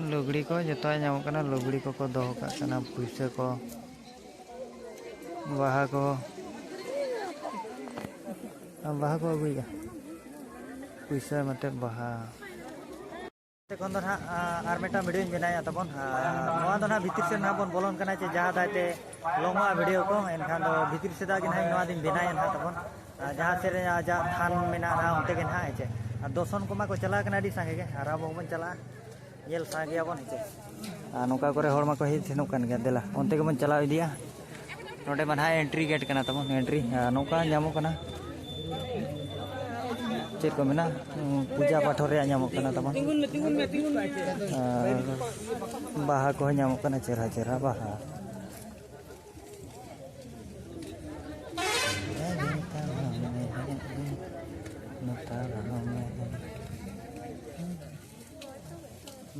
लुगड़ी को जो लुगड़ी को दो पैसा को बाहा को अगुया पैसा मत बाहा देखो ना और मिटा वीडियो बनाया तब ना भीतर से ना बन बोलन जहाँ दाते लंगा वीडियो को एनखान भीतर से दिन दिन बनाया ना तब जहाँ से थान मेना उनते हे दर्शन को चला संगे और अब बन चला ये सागे बन हे नौका को हेज सेनों देला उनते बन चला इदिया नोडे मन एंट्री गेट कना तब एंट्री नौका नामो कना चेक को मेना पूजा पाठ रे नामो कना तब बाहा को नामो कना चेहरा चेहरा बाहा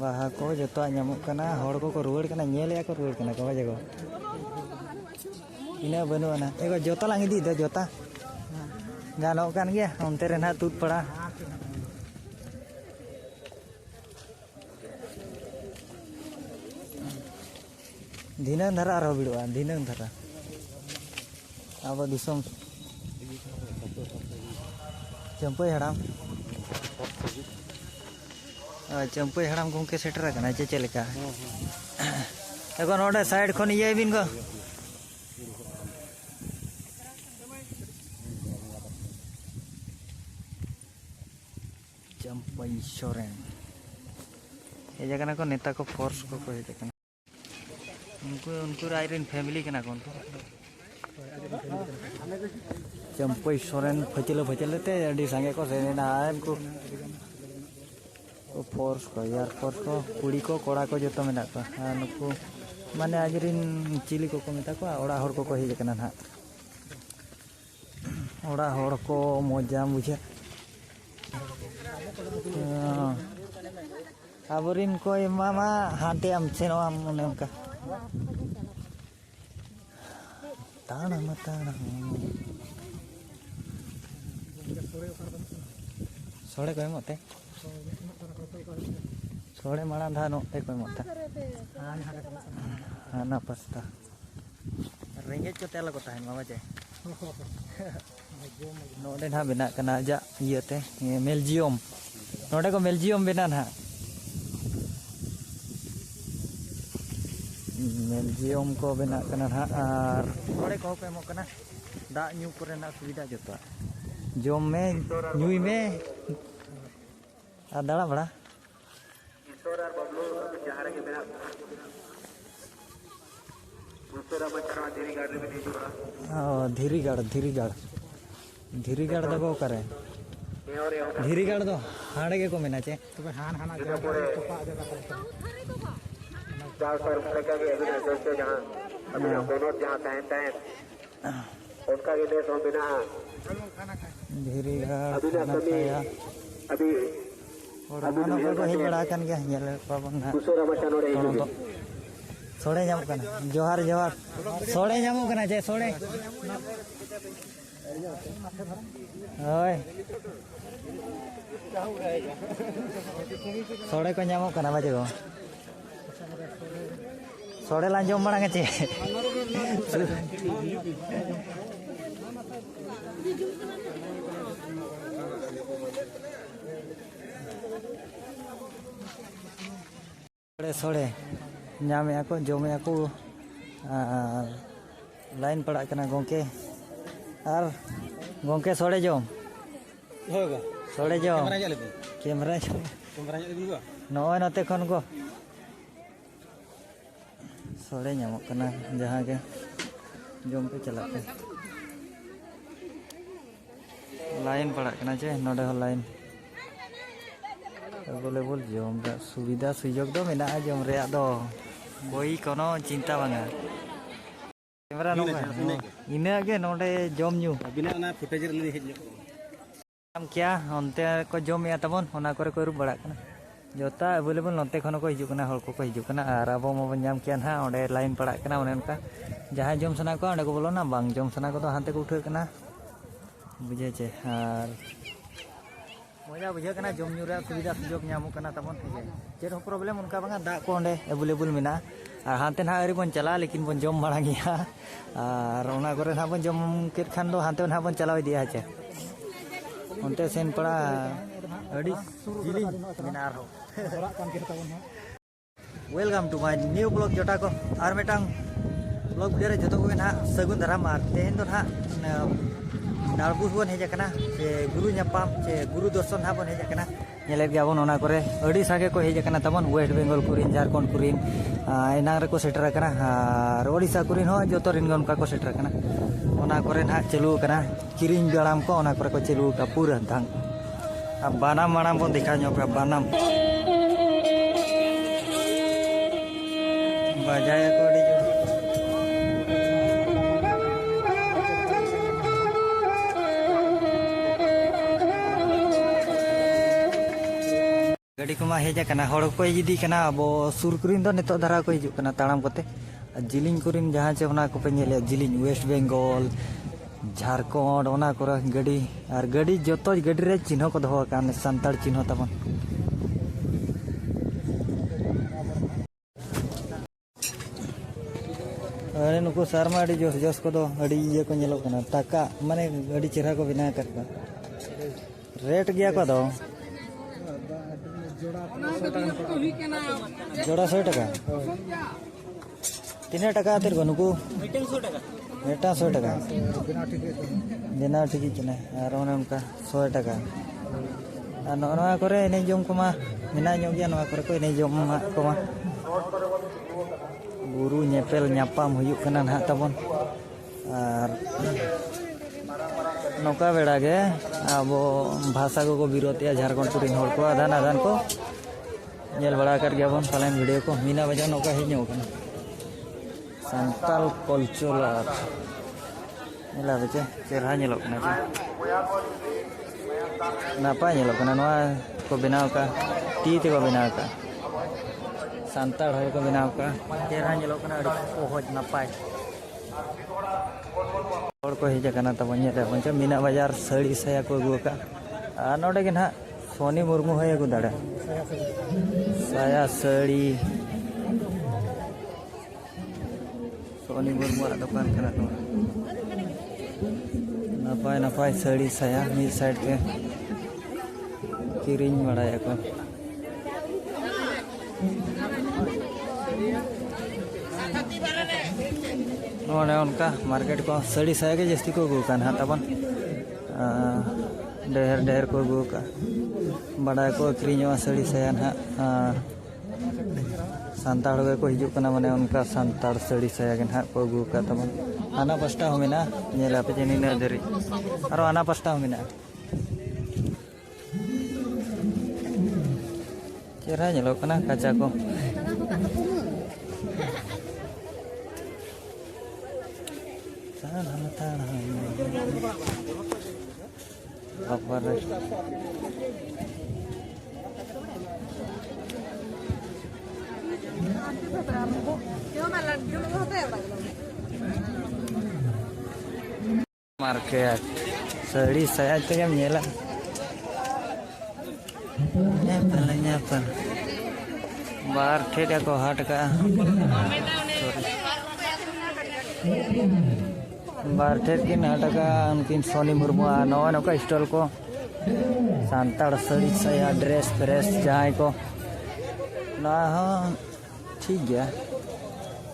बाहा को जो को रुआड़ को रुआड़ को बजे को इना बनुआ एगो जोता लांग इदी दो जोता गानो कान गया उनते रे ना तूत पड़ा दिनंग धारा आरो बिडुआ दिनंग धारा अब दिसम चंपई हड़ाम चंपई हड़ाम गंके सेटर कना चे चलेका एगो नोडे साइड खन ये बिन को चंपई सोरेन ये जगह को नेता को फोर्स को उनको आयरन फैमिली के ना कौन चंपई सोरेन फचले ते अड़ी संगे को सेना को फोर्स को यार फोर्स को कुड़ी को कोड़ा को जो मेना को नुकु माने आजरिन चिली को मेता को ओड़ा हर को हेज कना ना ओड़ा हर को मजा बुझे आबरिन को मामा हाथे आम सेनो आम उन्हें उनका ताना मताना सोड़े को मते सोड़े माड़ा धा नोते को मते हाना पस्ता रेंगेज को तेल को ताहन मामा जे नोडे ना बेना कना जा इयते मेलजियम नोडे को मेलजियम बेना ना मेलजियम को बेना कना और नोडे को पे मो कना दा न्यू करे ना सुविधा जतो जम में न्यूई में दाड़ा बड़ा धीरीगढ़ दो करे धीरीगढ़ दो हाड़े के को मेना चे तो हान हाना धीरीगढ़ अभी और मानो को हेज बड़ा कान गया नेल पाबन ना सोड़े जाम कना जोहार जोहार सोड़े जामो कना जे सोड़े ओय सोड़े को जामो कना बाजे को सोड़े ला जम मांगे चे सोड़े नामे को जमे को लाइन पड़ा कना गोंके और गोंके सोड़े जम सोड़े जम कैमरा नॉय नते खन को सोड़े नामो कना जहाँ के जम पे चला पे लाइन पड़ा कना चे नोडे हो लाइन अवेलेबल जम सुविधा सुयोग दो मेना जम रे दो कोई कोनो चिंता बांगा कैमरा नोका इना के नोडे जम न्यू बिना ना फुटेज रे हेज हम क्या onte को जम या तबन होना करे को रु बड़ा कना जोता अवेलेबल नोते खन को हिजुक कना हर को हिजुक कना और अब माबन नाम किया ना ओंडे लाइन पड़ा कना ओने उनका जहां जम सना को ओंडे को बोलोना बांग जम सना को तो हांते को उठे कना बुझे छे और मजा बुझे कना जम न्यू रे सुविधा सुजोग नामो कना तबन चेर हो प्रॉब्लम उनका बांगा दा को ओंडे अवेलेबल मेना और हांते ना अरी बन चला लेकिन बन जम बड़ा गया और ओना करे ना बन जम केट खान दो हांते ना बन चलाव दिया छे उनते सेन पड़ा अड़ी जिली मिनार हो welcome to my new blog जोटा को और मेटांग ब्लॉग वीडियो रे जतो को ना सगुन धराम आर तेन दो ना नालबुस बन हेजकना से गुरु न्यापाम से गुरु दर्शन हा बन हेजकना नेले गयाबन ओना करे अड़ी सागे को हेजकना तबन वेस्ट बेंगल कुरिन झारखंड कुरिन एना रे को सेटर कना और ओडिसा कुरिन हो जतो रिन गन का को सेटर कना ओना करे ना चलू कना किरिन गड़ाम को ओना करे को चलू का पूरा धांग अब बानाम मानाम बन दिखा ᱧᱚᱜ का बानाम बजाया को अड़ी जो गाड़ी को मा हेजा कना हड़ को इदी कना अब सुर कुरिन दो नितो धारा को हिजुक कना ताड़ाम कते जिलिंग कुरिन जहां चे ओना को पे नेले जिलिंग वेस्ट बेंगल झारखंड ओना कोरा गाड़ी और गाड़ी जोतो गाड़ी रे चिन्ह को दहो कान संताड़ चिन्ह तबन अरे नुको शर्मा अड़ी जोस जोस को दो अड़ी ये को नेलो कना टाका माने अड़ी चेहरा को बिना कर रेट गया को दो जोड़ा 100 टका तीन टका तेरे को नुको मीटिंग 100 टका मेटा 100 टका बिना ठीक चने और उनका 100 टका और नोआ करे ने जम को मा मिना ᱧᱚᱜ गया नोआ करे को ने जम मा को मा गुरु नेपेल ᱧᱟᱯᱟᱢ हुयुक कना ना तबन और नौका बेड़ा के अब भाषा को विरोधिया झारखंड कुरिन हर को आदान आदान को नेल बड़ा कर गया बन पालन वीडियो को मीना बजा नौका ही ᱧᱚᱜ कना संताल कल्चर नेला बेचे चेहरा नेलोक कना नापाय नेलोक कना नोआ को बनाव का ती ते को बनाव का संताल हर को बनाव का चेहरा नेलोक कना अड़ी ओहज नापाय और को हेज कना तब नेले पंच मीना बाजार साड़ी साया को अगु का आ नोडे के ना सोनी मुर्मू है अगु दाड़ा साया साड़ी सोनी मुर्मू दुकान कना नपाय नपाय साड़ी साया मिड साइड के किरिंग बड़ाया को ओने उनका मार्केट को साड़ी साया के जस्ती को अगु कान तबन ढेर ढेर को अगु का बड़ा को किरिंग साड़ी साया ना संताड़ को हिजुक कना माने उनका संताड़ साड़ी साया के ना को अगु का तबन आना पास्टा हो मेना नेला पे जेनी ना धरी और आना पास्टा हो मेना चेहरा नेलो कना काचा को अपर मार्केट साड़ी साया ते नेला nyapal बाहर ठेका को हट का बाहर ठेक की नाटक उनकिन सोनी मुर्मू नवा नौका स्टॉल को संताड़ साड़ी साया ड्रेस फ्रेस जहाँ को ना ठीक गया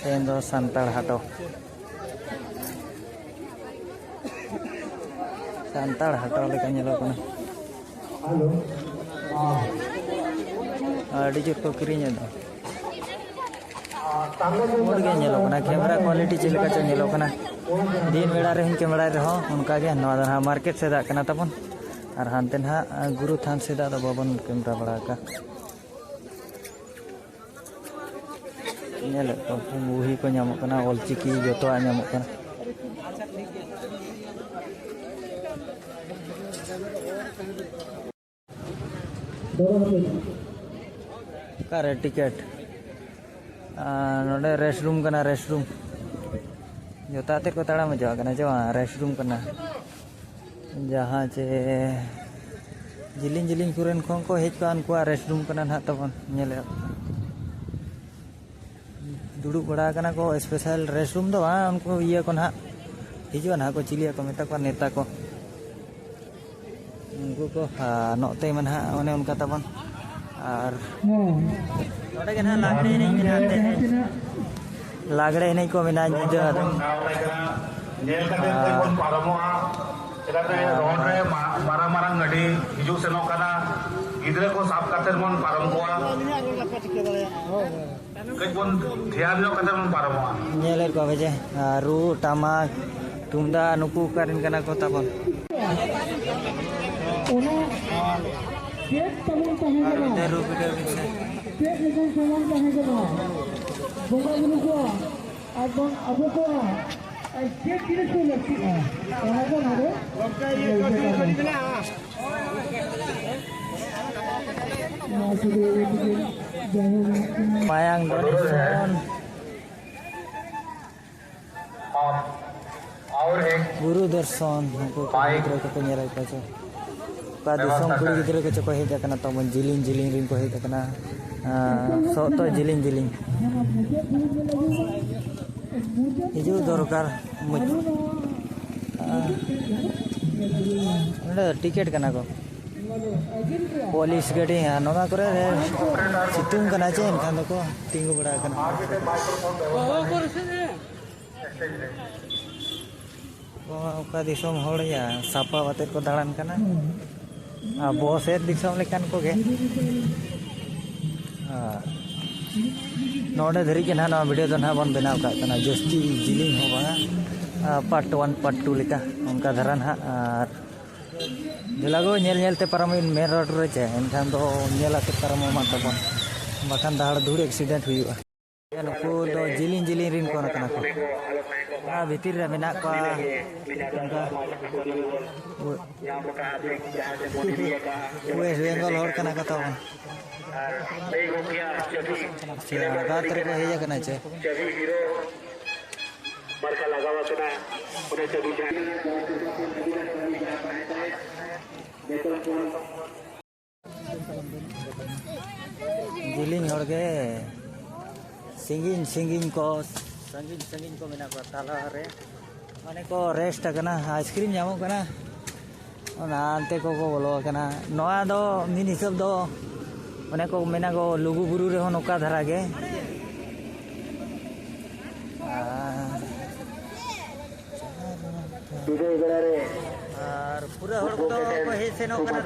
तेन दो संताड़ हाटो संताड़ हाटो लेका नेलो कना अड़ी जोर को किरिंग दो मोड़ के नेलो कना कैमरा क्वालिटी चलेका च नेलो कना दिन बेड़ा रे कैमरा रे हो उनका के नवा मार्केट से दा कना तबन और हानते ना गुरु थान से दा बाबन कैमरा बड़ा का नेले तो मुही को नामो कना ऑलचिकी जतो नामो कना कार टिकेट नोडे रेस्ट रूम करना रेस्ट रूम जोता ते को ताड़ा मजा करना जो रेस्ट रूम करना जहाँ चे जिलिंग जिलिंग कुरेन खों को हेज कान को रेस्ट रूम करना ना तबन नेले दुड़ू बड़ा करना को स्पेशल रेस्ट रूम दो उनको ये को ना हिजो ना को चिलिया को मेता को नेता को उनको को नोते मन हा ओने उनका तबन और नोडे के ना लागड़े नहीं मिनाते हैं लागड़े नहीं को मिना जिदो नेल कते कोई बोन पारमोआ चेदाते रोड रे मारang marang गाड़ी हिजु सेनो काना गिदरे को साफ काते मन पारम कोआ कई बोन ध्यान जो काते मन पारमोआ नेलेर को बजे रू टामाक तुमदा नुकु कारिन कना को ताबन ओना केक तमन तहे गना रू वीडियो बिसे केक लेकिन समान तहे गना बोगा गुरु को आदन अबो को केक किने को लगती है कहां को ना रे ओके ये कर दिला Mayang Donison और एक Guru Darson हमको गिदरे को पेnyera पाछो का दिसम कुड़ी गिदरे को चको हे जाकना तो मन जिलिंग जिलिंग रिन को हे जाकना सो तो जिलिंग जिलिंग हिजु दरकार टिकेट कना को पुलिस गाड़ी नोना करे सितुंग कना चे एनखान को तिंगु बड़ा कना ओका दिसम होड़ या सापा वाते को दाड़ान कना बॉस ए दिसम लेकान को गे नोडे धरी के ना वीडियो तो ना बन बनाव का कना जस्ती जिलिंग हो बा पार्ट 1 पार्ट 2 लेका उनका धरन हा दिलागो नेल नेलते परमिन मेन रोड रे चे एनखान दो नेलाते परम मा तबन बाखान दाड़ धूड़ एक्सीडेंट हुआ नुकु दो जिलिंग जिलिंग रिन कोना कना को भीतर रे मेना को वेस्ट बेंगल होड़ कना का तबन गातर को हेja कना चे marca lagawa kena udah jadi जिलिंग होड़ गे सिंगिंग सिंगिंग को मेना को ताला रे माने को रेस्ट कना आइसक्रीम जामो कना ओना अंते को बोलो कना नोआ दो मिन हिसाब दो माने को मेना को लुगु बुरु रे हो नोका धरा गे और पूरा होड़ को हे सेनो कना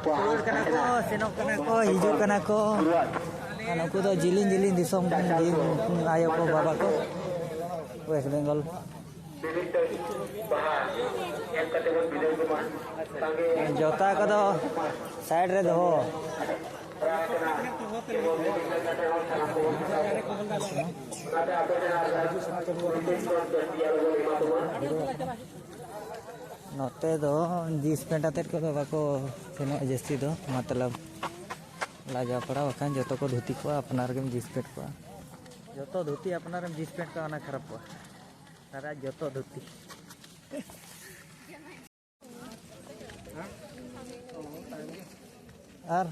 पूरा कना को सेनो कना को हिजो कना को नुकु दो जिलिंग जिलिंग दिसम आयो को बाबा को वेस्ट बेंगल जोता को दो साइड रे दो नोते दो जींस पेंट आते को बाको सेनो जस्ती दो मतलब लाजा पड़ा वखान जो को धोती को अपनार गेम जींस पेंट को जो तो धोती अपनार जींस पेंट को आना खराब को सारा जो तो धोती और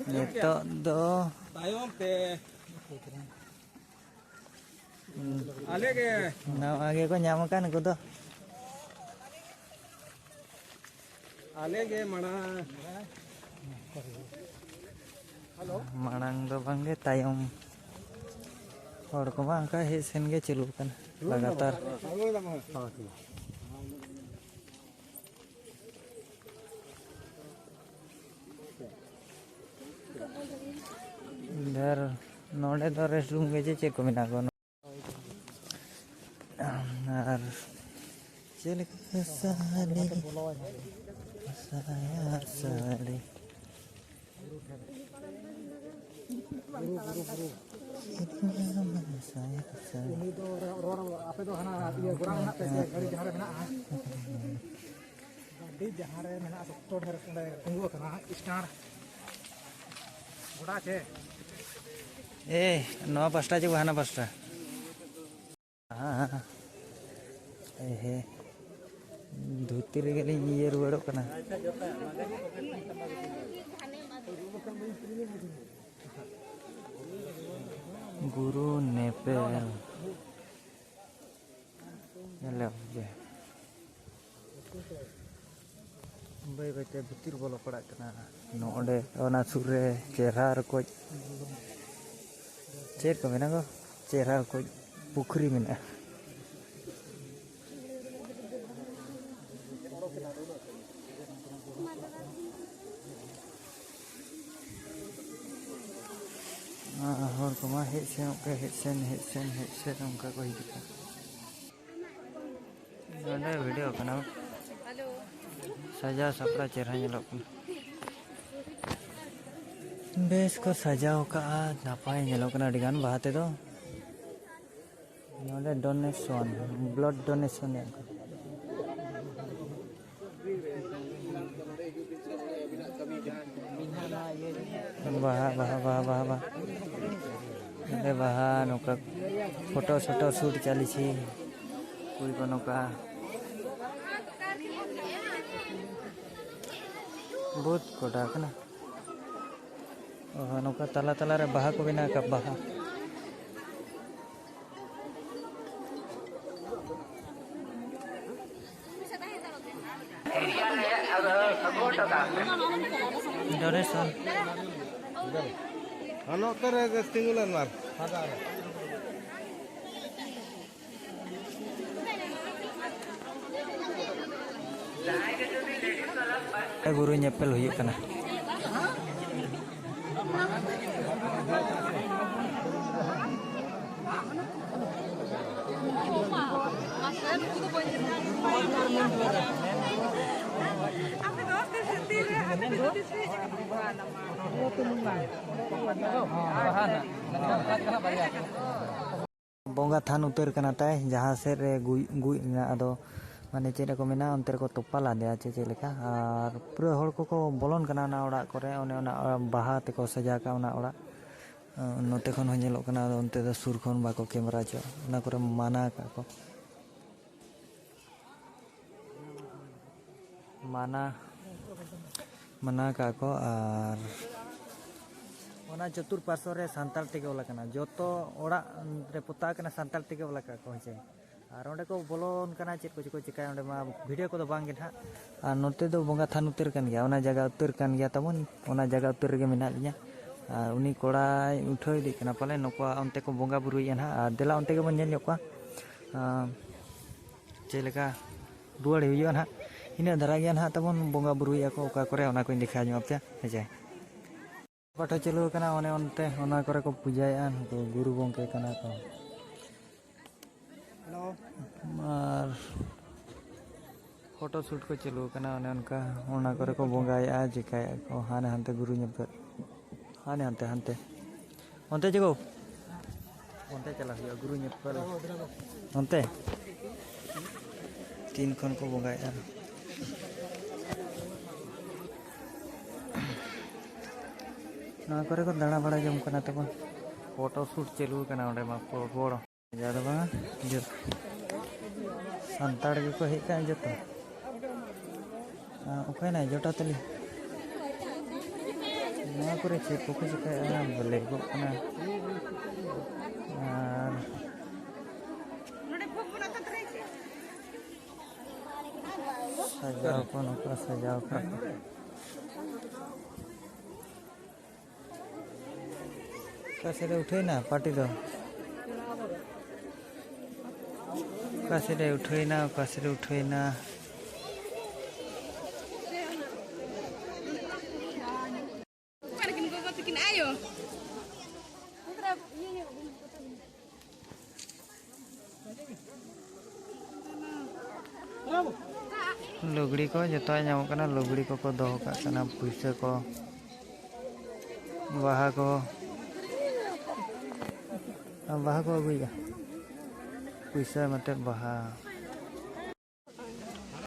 नेतो दो आगे को नाम का नको तो मांग दो बांगे तायम और को बांग का हे सेन गे चलू कन लगातार इधर नोडे तो रेस्ट रूम के चेक को मिना को और चल साले saya sali ini tuh orang apa itu hana dia kurang nak garis jahar kena ᱜᱟᱹᱰᱤ ᱡᱟᱦᱟᱸ ᱨᱮ ᱢᱮᱱᱟᱜᱼᱟ ᱥᱚᱠᱛᱚ ᱰᱷᱮᱨ ᱚᱸᱰᱮ ᱛᱤᱸᱜᱩ ᱟᱠᱟᱱᱟ ᱥᱴᱟᱨ ᱜᱚᱰᱟ ᱪᱮ नवा पास्टा जो हाना पास्टा हाँ हे धोती रेगे ये रुआड़ों कना गुरु नेपेल ले बाई बाईते भितर बोलो पड़ा कना नोडे ओना सुरे चेहरा रको चेर को मेना को चेहरा को पुखरी मेना हर को मा हेड सेन उनका को हिजुका नोडे वीडियो कना सजा सपड़ा चेहरा ñelok बेस को सजाओ का नापाय ñelok kana adigan bahate do node donation blood donation ya बाहा अरे बाहा नौका फोटो शोटो शूट चली छी कोई को नौका बहुत कोटा कना नौका तला तला रे बाहा को बिना का बाहा donation ano tere tingulan mar guru nyepel huyuk kana बोंगा थान उतर कना ताय जहां से रे गुई ना अदो माने चेरे को मेना अंतर को तोपाला दे चे चे लेका और पूरा हड़ को बोलन कना ना ओड़ा करे ओने ओना बाहा ते को सजा का ओना ओड़ा नोते खन हजेलो कना ओनते द सुर खन बाको कैमरा चो ओना करे माना का को माना का को और ओना चतुर्पार्श्व रे सांताल तेगे ओला कना जतो ओड़ा रे पोता कना सांताल तेगे ओला का को छे और ओंडे को बोलोन कना चेक को चिकाय ओंडे मा वीडियो को दो बांगे हा और नोते दो बोंगा थान उतर कन गया ओना जगह उतर कन गया तमन ओना जगह उतर गे मेना लिया और उनी कोड़ा उठो इदी कना पाले नोको ओनते को बोंगा बुरुई ना और देला ओनते के बन नेल योका चेलेका रुआड़ हुइयो ना इना धरा गया ना तमन बोंगा बुरुई को ओका करे ओना को देखा ᱧᱚᱜ पे हेजे पाठो चलू कना ओने ओनते ओना करे को पूजाया को गुरु गोंके कना को हेलो और फोटो शूट को चलू कना ओने उनका ओना करे को बोंगाया जिकाय को हाने हंते गुरु ñepel हाने हंते ओनते जगो ओनते चला हुआ गुरु ñepel ओनते तीन खन को बोंगाया ना करे को दाना बड़ा जम कना तबन फोटो शूट चलू कना ओंडे मा बड़ ज्यादा बा जो संताड़ के को हे का जतो ओके ना जोटा तली ना करे छे पोको जिका बोले को कना और सजाओ कोन का सजाओ का कासे उठे ना पार्टी दो कासे उठे ना लुगड़ी को जतो नाम कना लुगड़ी को दोहो का कना पैसा को बाहा को अगुया पैसा मत बाहा